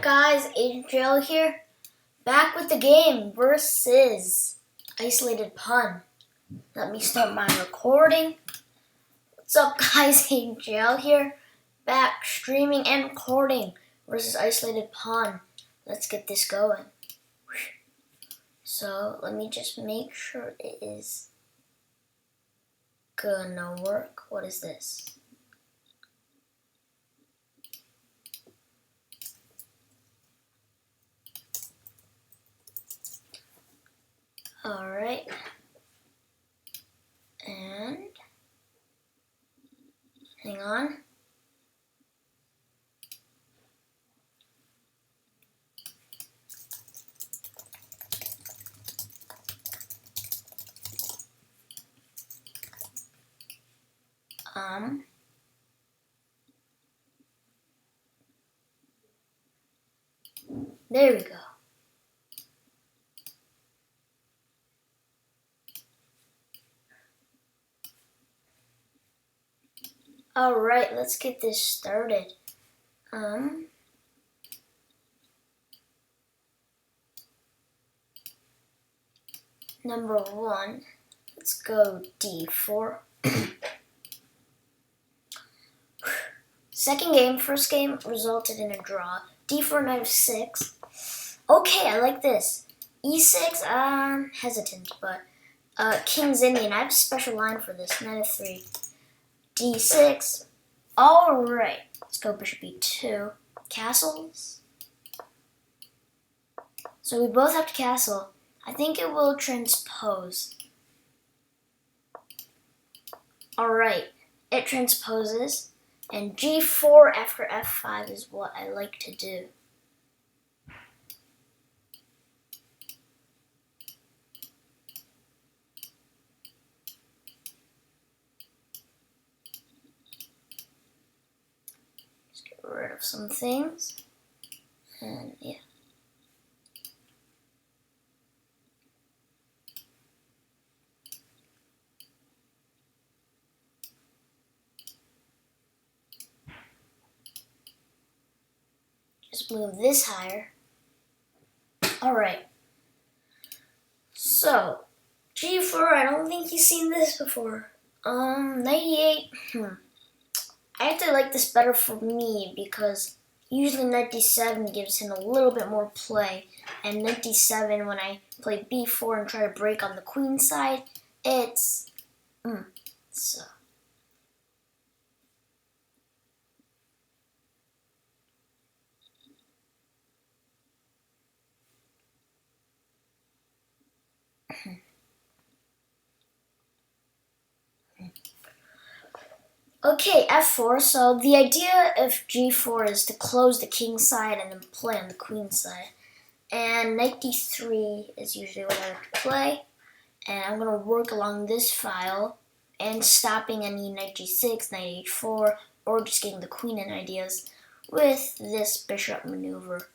guys, Agent Jail here, back with the game versus Isolated Pun. Let me start my recording. What's up guys, Agent Jail here, back streaming and recording versus Isolated Pun. Let's get this going. So let me just make sure it is gonna work. What is this? Alright, and hang on. There we go. Alright, let's get this started. Number one, let's go D4. Second game, first game resulted in a draw. D4, knight of 6. Okay, I like this. E6, hesitant, but King's Indian. I have a special line for this. Knight of 3. D6. Alright, let's go bishop E2. Castles. So we both have to castle. I think it will transpose. Alright, it transposes. And G4 after F5 is what I like to do. Just get rid of some things. And yeah. Just move this higher. Alright. So, G4, I don't think you've seen this before. Knight E8. I actually like this better for me because usually Knight D7 gives him a little bit more play. And Knight D7, when I play B4 and try to break on the queen side, it's... so... Okay, F4, so the idea of G4 is to close the king side and then play on the queen side. And Knight D3 is usually what I like to play. And I'm going to work along this file and stopping any Knight G6, Knight H4, or just getting the queen in ideas with this bishop maneuver.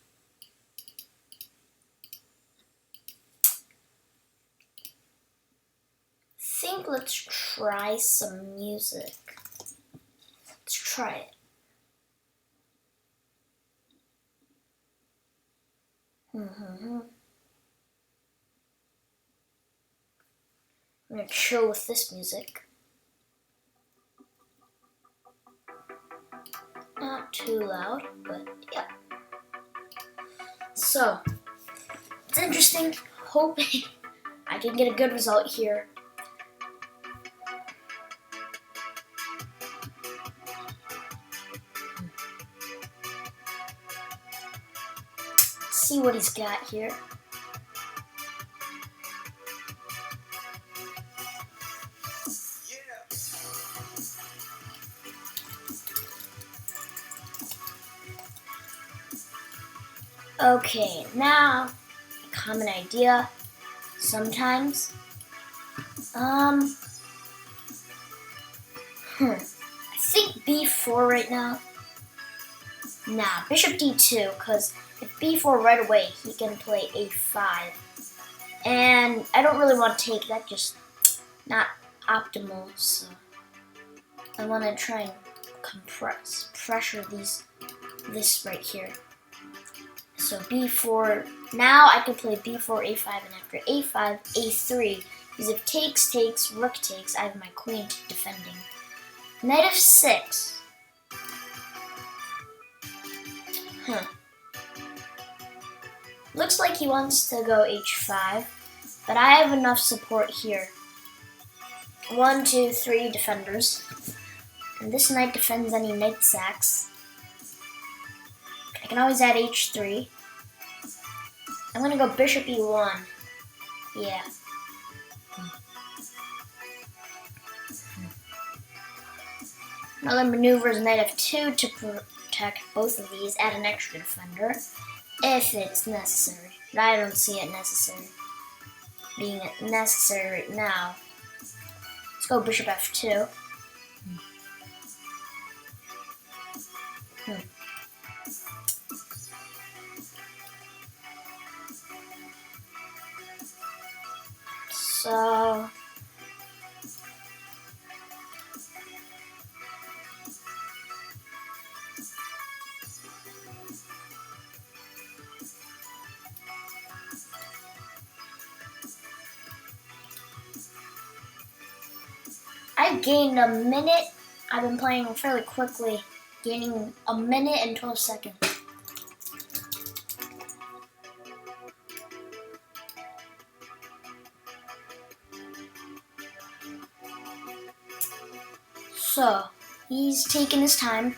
I think let's try some music. Let's try it. I'm gonna chill with this music. Not too loud, but yeah. So, it's interesting. Hoping I can get a good result here. See what he's got here. Okay, now a common idea sometimes. I think B4 right now. Nah, bishop D2, because if B4 right away, he can play A5. And I don't really want to take that, just not optimal, so I want to try and pressure this right here. So b4, now I can play b4, a5, and after a5, a3. Because if takes, takes, rook takes, I have my queen defending. Knight f6. Looks like he wants to go h5, but I have enough support here. 1, 2, 3 defenders. And this knight defends any knight sacks. I can always add h3. I'm gonna go bishop e1. Yeah. Another maneuver is knight f2 to protect both of these. Add an extra defender if it's necessary. But I don't see it being necessary right now. Let's go bishop f2. So I gained a minute. I've been playing fairly quickly, gaining a minute and 12 seconds. So, he's taking his time.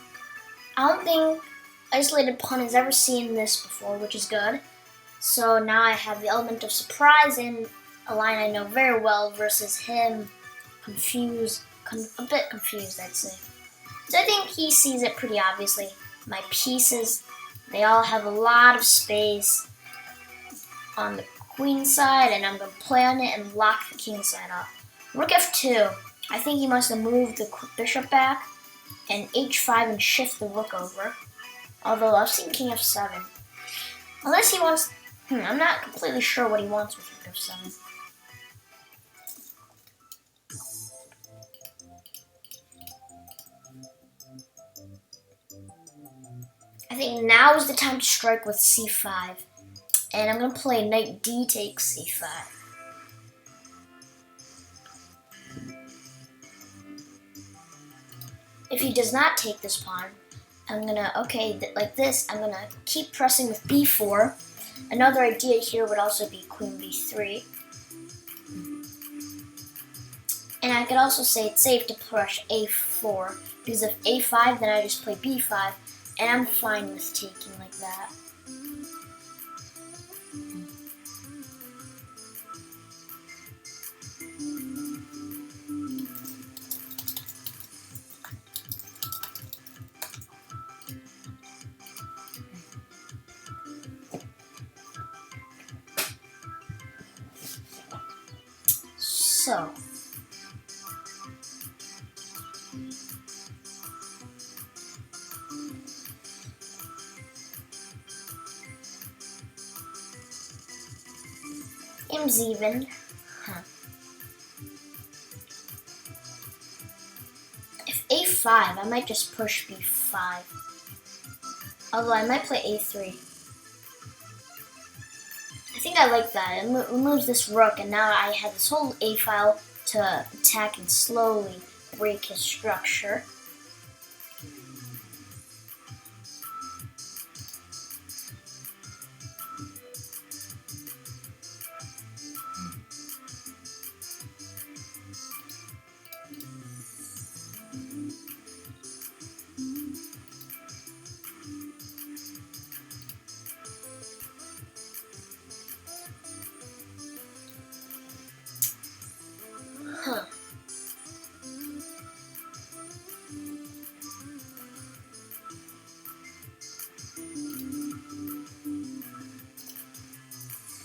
I don't think Isolated Pun has ever seen this before, which is good. So now I have the element of surprise in a line I know very well versus him a bit confused, I'd say. So I think he sees it pretty obviously. My pieces, they all have a lot of space on the queen side, and I'm going to play on it and lock the king side up. Rook f2. I think he must have moved the bishop back, and h5 and shift the rook over. Although I've seen king f7. Unless he wants... I'm not completely sure what he wants with rook f7. I think now is the time to strike with c5. And I'm going to play knight d takes c5. If he does not take this pawn, I'm gonna, like this, I'm gonna keep pressing with b4. Another idea here would also be queen b3. And I could also say it's safe to push a4, because if a5, then I just play b5, and I'm fine with taking like that. So, game's even. If a5, I might just push b5. Although I might play a3. I think I like that. It removes this rook, and now I have this whole a file to attack and slowly break his structure.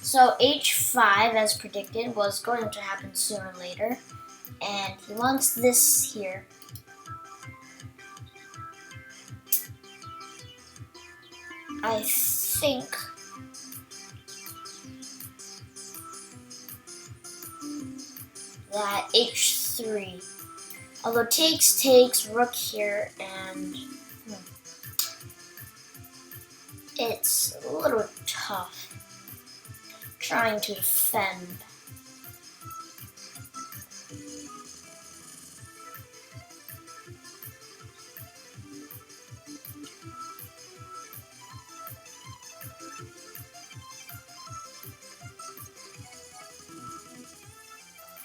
So h5, as predicted, was going to happen sooner or later, and he wants this here. I think that h3, although takes, rook here, and it's a little tough trying to defend.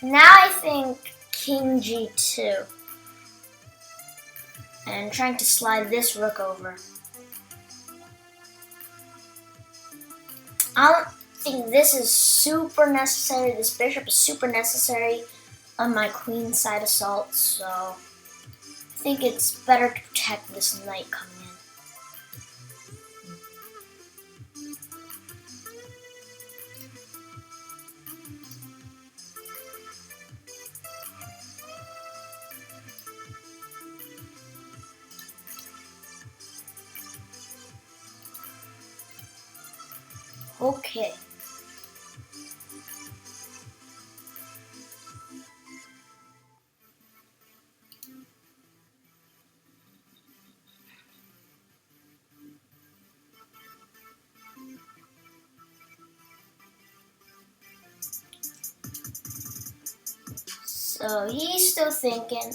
Now I think King G2 and trying to slide this rook over. I don't think this is super necessary. This bishop is super necessary on my queen side assault, so I think it's better to protect this knight coming in. Okay. So he's still thinking.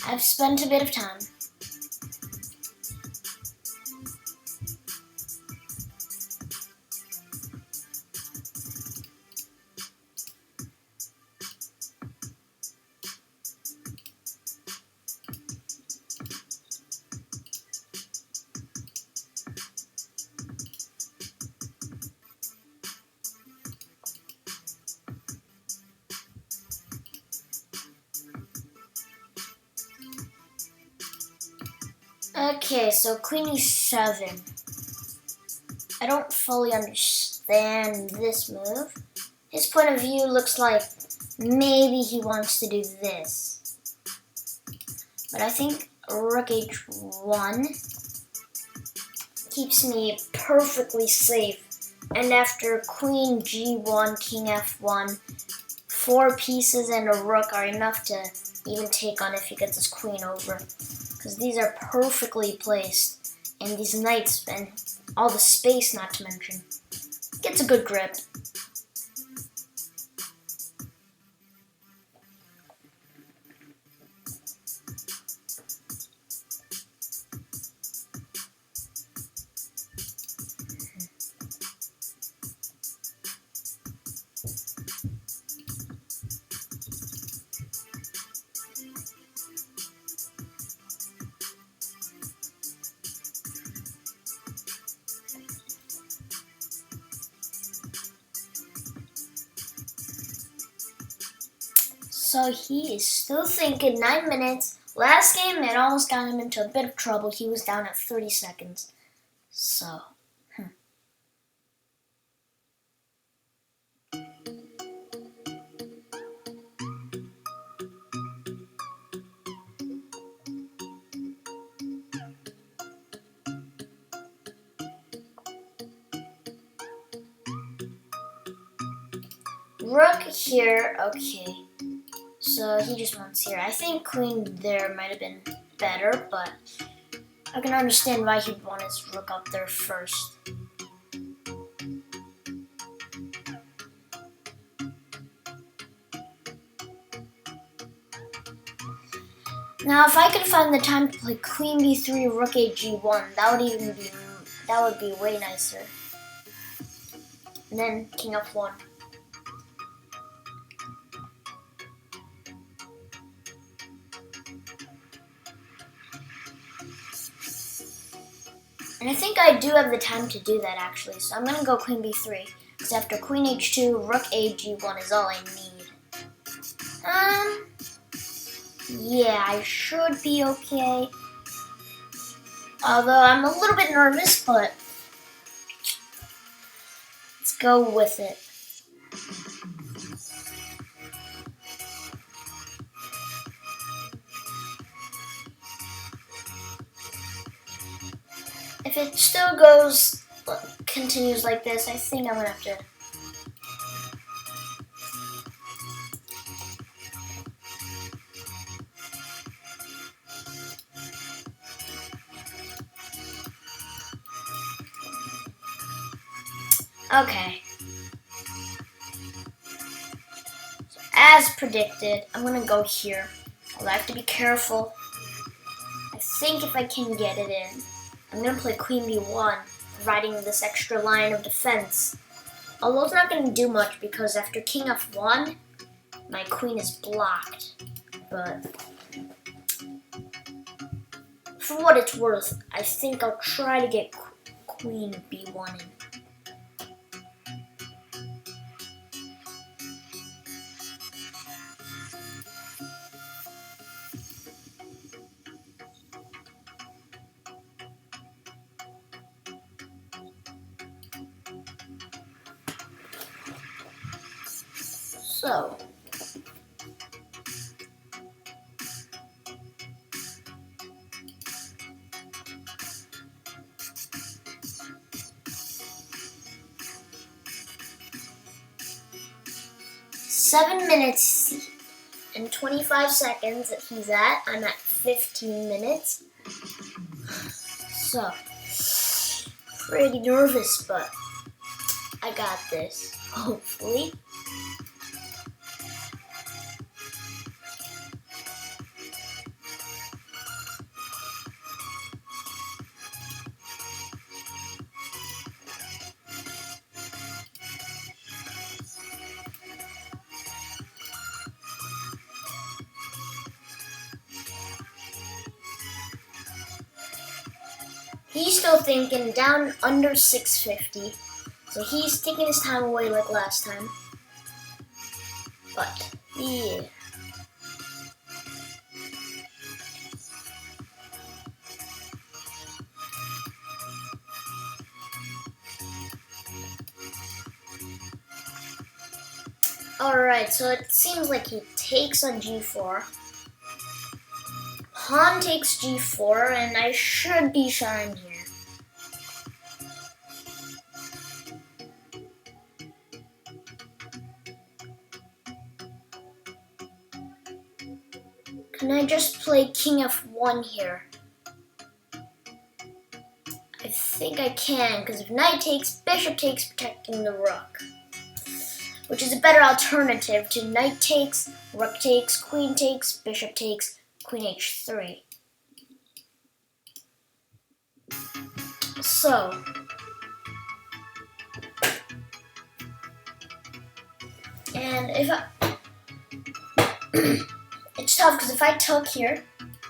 I've spent a bit of time. Okay, so Queen E7. I don't fully understand this move. His point of view looks like maybe he wants to do this. But I think Rook H1 keeps me perfectly safe. And after Queen G1, King F1, 4 pieces and a rook are enough to even take on if he gets his queen over. Because these are perfectly placed. And these knights, and all the space not to mention, gets a good grip. So he is still thinking. 9 minutes. Last game, it almost got him into a bit of trouble. He was down at 30 seconds. So, Rook here, okay. So he just wants here. I think queen there might have been better, but I can understand why he'd want his rook up there first. Now, if I could find the time to play Queen B3, Rook G1, that would be way nicer. And then King F1. And I think I do have the time to do that actually, so I'm gonna go Queen B3. Because after Queen H2, Rook G1 is all I need. Yeah, I should be okay. Although I'm a little bit nervous, but let's go with it. If it still continues like this, I think I'm gonna have to. Okay. So as predicted, I'm gonna go here. Although I have to be careful. I think if I can get it in, I'm gonna play Queen B1, providing this extra line of defense. Although it's not gonna do much because after King F1, my queen is blocked. But for what it's worth, I think I'll try to get Queen B1 in. So, seven minutes and 25 seconds that he's at. I'm at 15 minutes. So, pretty nervous, but I got this, hopefully. He's still thinking down under 650, so he's taking his time away like last time. But, yeah. Alright, so it seems like he takes on G4. Pawn takes G4, and I should be fine here. Can I just play King F1 here? I think I can, because if Knight takes, Bishop takes, protecting the Rook. Which is a better alternative to Knight takes, Rook takes, Queen takes, Bishop takes, Queen H3. So, and if I, it's tough because if I took here,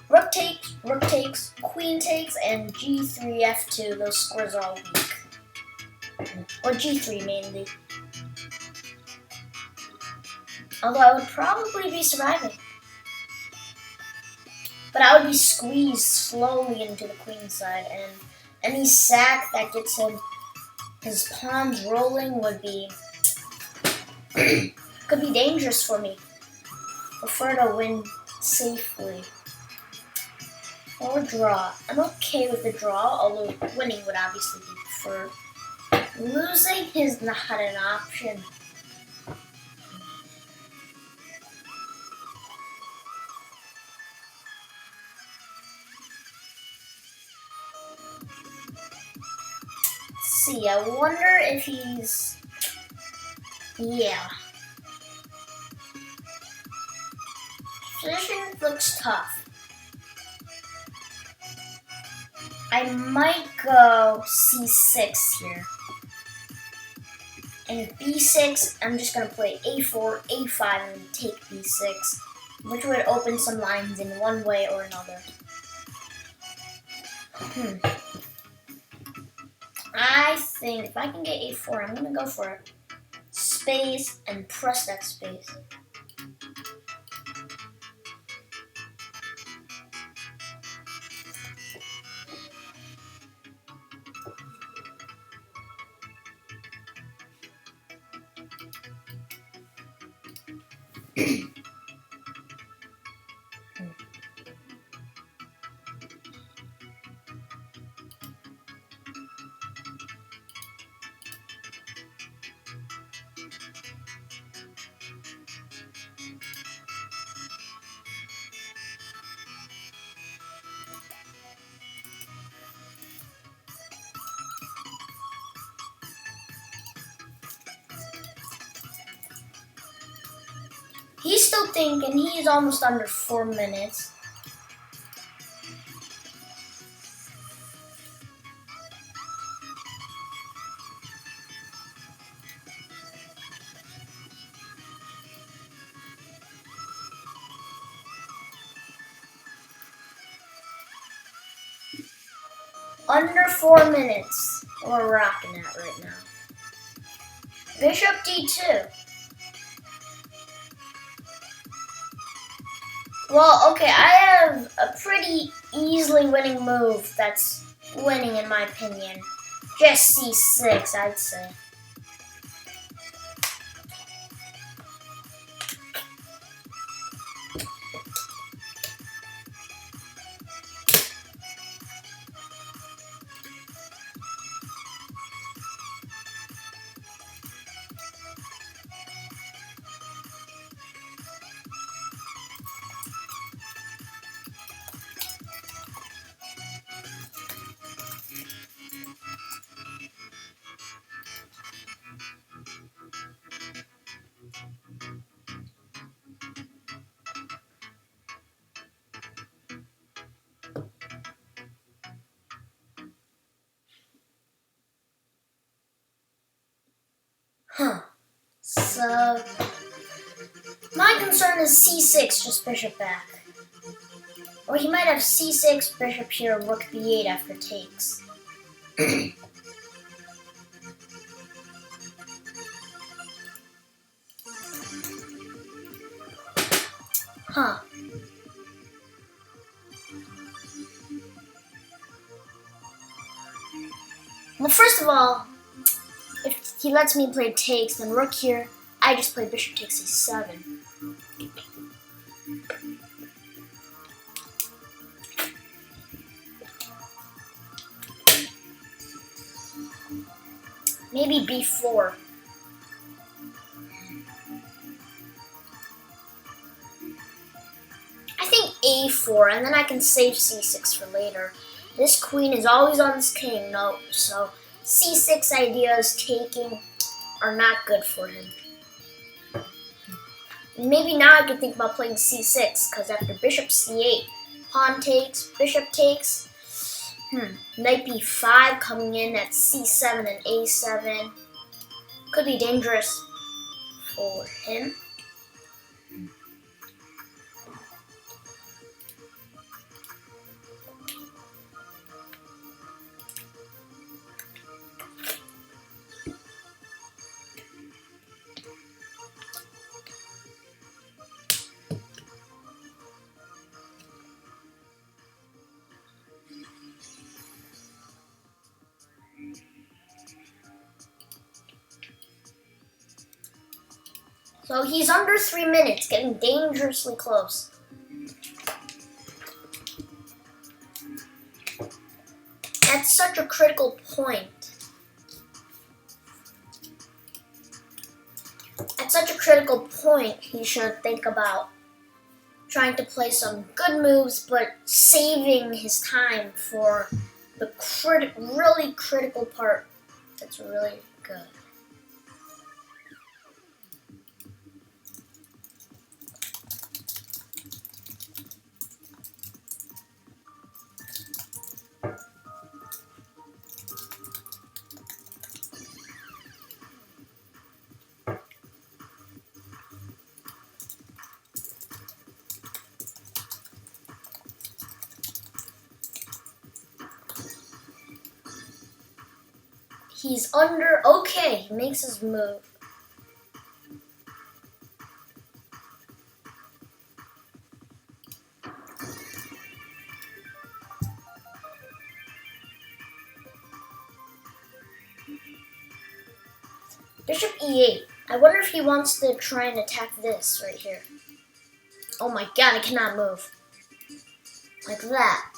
Rook takes, Queen takes, and G3, F2, those squares are all weak. Or G3 mainly. Although I would probably be surviving. But I would be squeezed slowly into the queen side, and any sack that gets him his pawns rolling would be could be dangerous for me. Prefer to win safely. Or draw. I'm okay with the draw, although winning would obviously be preferred. Losing is not an option. Let's see, I wonder if he's... Yeah. Position looks tough. I might go C6 here. And B6, I'm just going to play A4, A5, and take B6, which would open some lines in one way or another. I think if I can get A4, I'm going to go for it. Space and press that space. He's still thinking. He's almost under 4 minutes. Under 4 minutes. We're rocking at right now. Bishop D2. Well, okay, I have a pretty easily winning move that's winning in my opinion. Just C6, I'd say. So, my concern is C6, just bishop back. Or he might have C6, bishop here, rook B8 after takes. Well, first of all, if he lets me play takes, then rook here, I just play bishop takes C7. Maybe B4. I think A4, and then I can save C6 for later. This queen is always on this king, no, so C6 ideas taking are not good for him. Maybe now I can think about playing C6, because after bishop C8, pawn takes, bishop takes, knight B5 coming in at C7 and A7 could be dangerous for him. So he's under 3 minutes, getting dangerously close. At such a critical point. At such a critical point, he should think about trying to play some good moves, but saving his time for the really critical part that's really good. He's under, okay, he makes his move. Bishop E8. I wonder if he wants to try and attack this right here. Oh my god, I cannot move. Like that.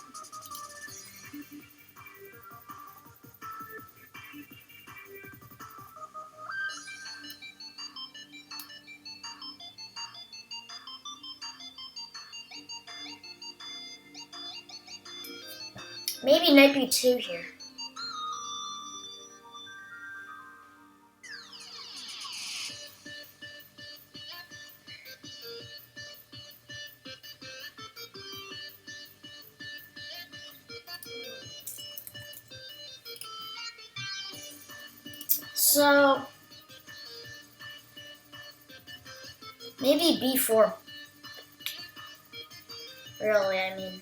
Maybe knight B2 here. So maybe b4. Really, I mean.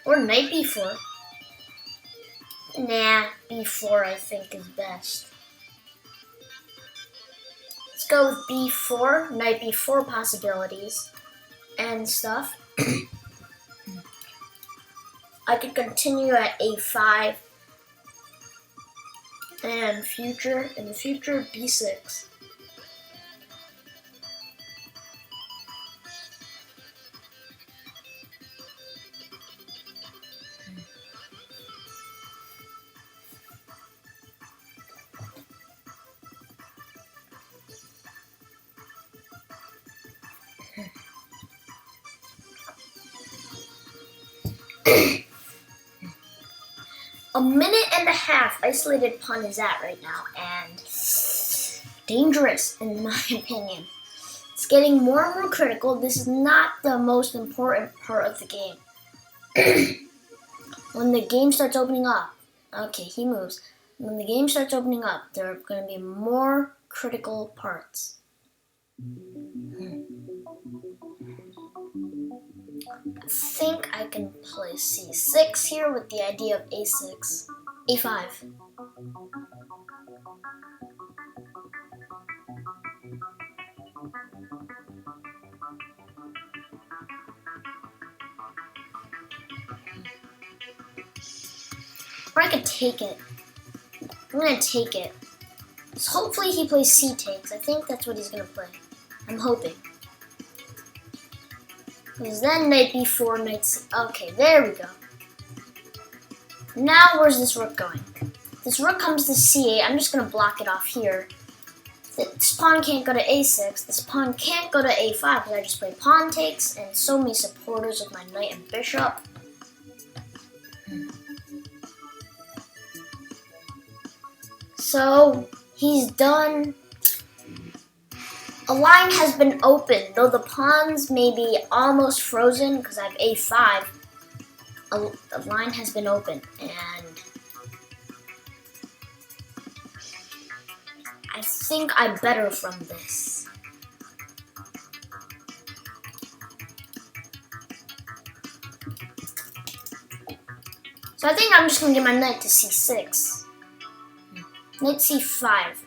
Or knight b4. Nah, b4 I think is best. Let's go with b4, knight b4 possibilities and stuff. I could continue at a5 and in the future b6. A minute and a half Isolated Pun is at right now, and dangerous in my opinion. It's getting more and more critical. This is not the most important part of the game. When the game starts opening up, okay, he moves. When the game starts opening up, there are going to be more critical parts. I think I can play c6 here with the idea of a6, a5. Or I could take it. I'm gonna take it. So hopefully he plays c takes. I think that's what he's gonna play. I'm hoping. Because then knight b4, knight c. Okay, there we go. Now where's this rook going? This rook comes to c8. I'm just gonna block it off here. This pawn can't go to a6. This pawn can't go to a5 because I just played pawn takes and so many supporters with my knight and bishop. So he's done. A line has been opened, though the pawns may be almost frozen because I have a5. A line has been opened, and I think I'm better from this. So I think I'm just going to get my knight to c6. Knight c5.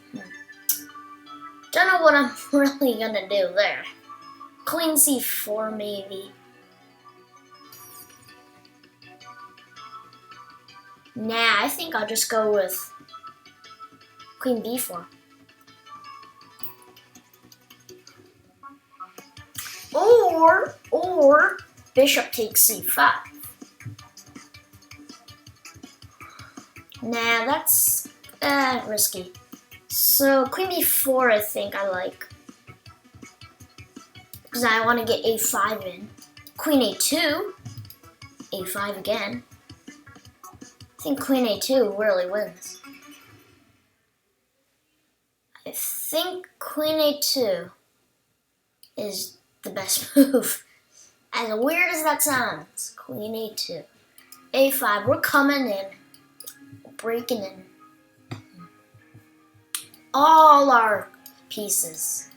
Don't know what I'm really gonna do there. Queen c4 maybe. Nah, I think I'll just go with Queen b4. Or bishop takes c5. Nah, that's risky. So Queen b4 I think I like. Because I want to get a5 in. Queen a2. a5 again. I think Queen a2 really wins. I think Queen a2 is the best move. As weird as that sounds. Queen a2. a5, we're coming in. We're breaking in. All our pieces.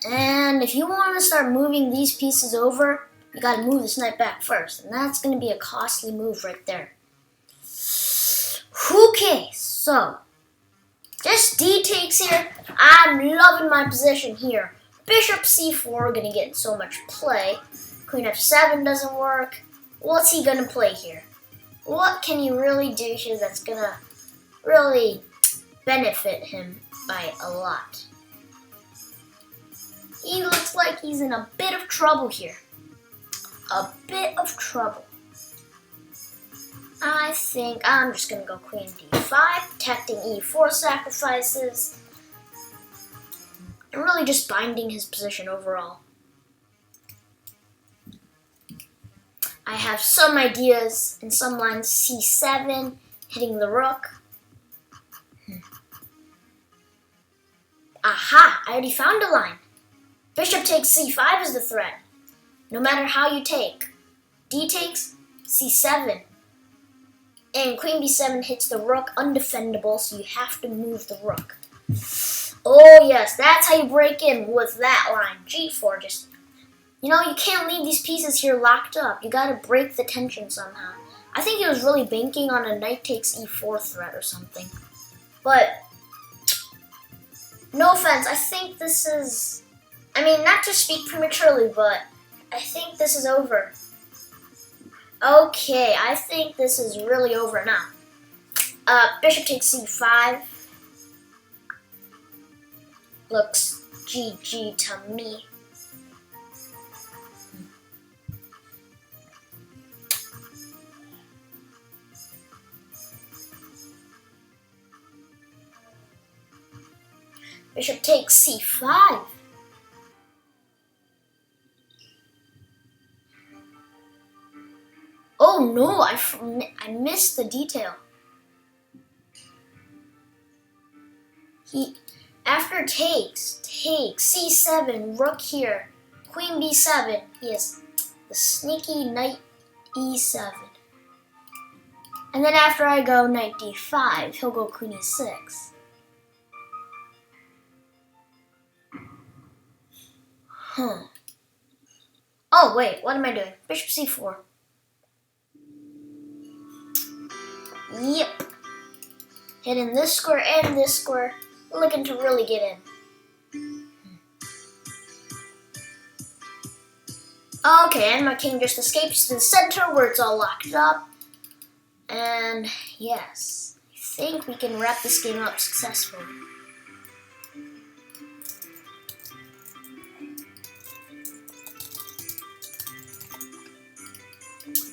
And if you want to start moving these pieces over, you got to move this knight back first. And that's going to be a costly move right there. Okay, so just d takes here. I'm loving my position here. Bishop c4 going to get so much play. Queen f7 doesn't work. What's he going to play here? What can he really do here that's going to really benefit him by a lot? He looks like he's in a bit of trouble here. A bit of trouble. I think I'm just going to go Queen d5, protecting e4 sacrifices, and really just binding his position overall. I have some ideas in some lines. c7, hitting the rook. Aha! I already found a line. Bishop takes c5 is the threat. No matter how you take. D takes c7. And queen b7 hits the rook, undefendable, so you have to move the rook. Oh yes, that's how you break in with that line. g4, just, you know, you can't leave these pieces here locked up. You gotta break the tension somehow. I think he was really banking on a knight takes e4 threat or something. But, no offense, I think this is, I mean, not to speak prematurely, but I think this is over. Okay, I think this is really over now. Bishop takes c5. Looks GG to me. Bishop takes c5. Oh no, I missed the detail. He, after takes c7, rook here, queen b7, he has the sneaky knight e7. And then after I go knight d5, he'll go queen e6. Oh wait, what am I doing? Bishop c4. Yep. Hitting this square and this square. Looking to really get in. Okay, and my king just escapes to the center where it's all locked up. And yes, I think we can wrap this game up successfully.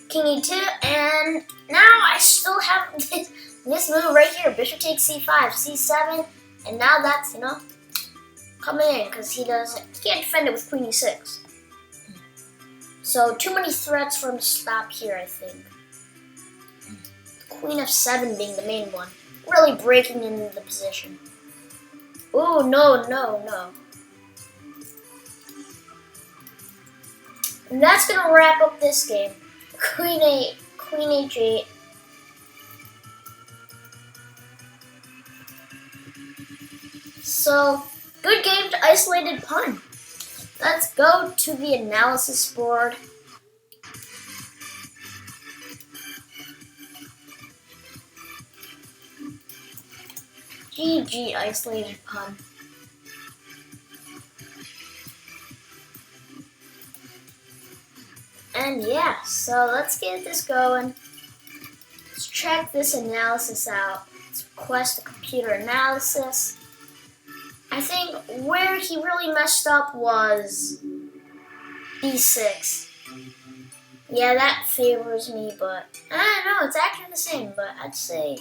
King e2, and now I still have this move right here. Bishop takes c5, c7, and now that's, you know, coming in because he can't defend it with queen e6. So too many threats for him to stop here, I think. Queen f7 being the main one, really breaking into the position. Ooh, no. And that's gonna wrap up this game. Queen h8. So, good game to Isolated Pun. Let's go to the analysis board. GG Isolated Pun. And yeah, so let's get this going. Let's check this analysis out. Let's request a computer analysis. I think where he really messed up was b6. Yeah, that favors me, but I don't know, it's actually the same, but I'd say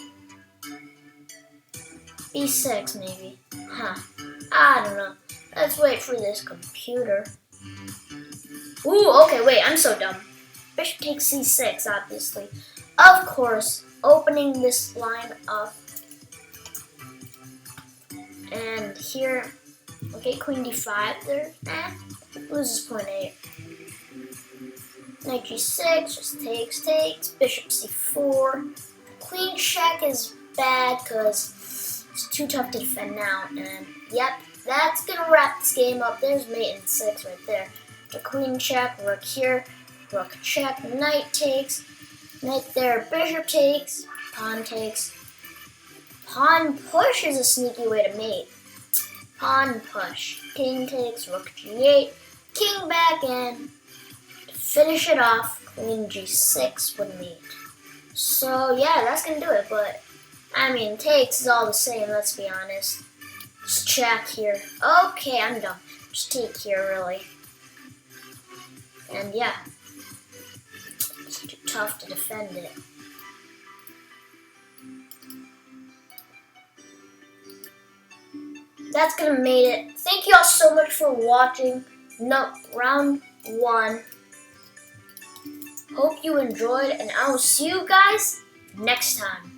b6 maybe. I don't know. Let's wait for this computer. Ooh, okay, wait, I'm so dumb. Bishop takes c6, obviously. Of course, opening this line up. And here, okay, queen d5 there. Loses point 8. Knight g6, just takes. Bishop c4. Queen check is bad because it's too tough to defend now. And yep, that's gonna wrap this game up. There's mate in 6 right there. The queen check, rook here, rook check, knight takes, knight there, bishop takes, pawn takes. Pawn push is a sneaky way to mate. Pawn push, king takes, rook g8, king back in. To finish it off, queen g6 would mate. So yeah, that's gonna do it, but I mean, takes is all the same, let's be honest. Just check here. Okay, I'm done. Just take here, really. And yeah, it's too tough to defend it. That's gonna mate it. Thank you all so much for watching. Round 1. Hope you enjoyed, and I will see you guys next time.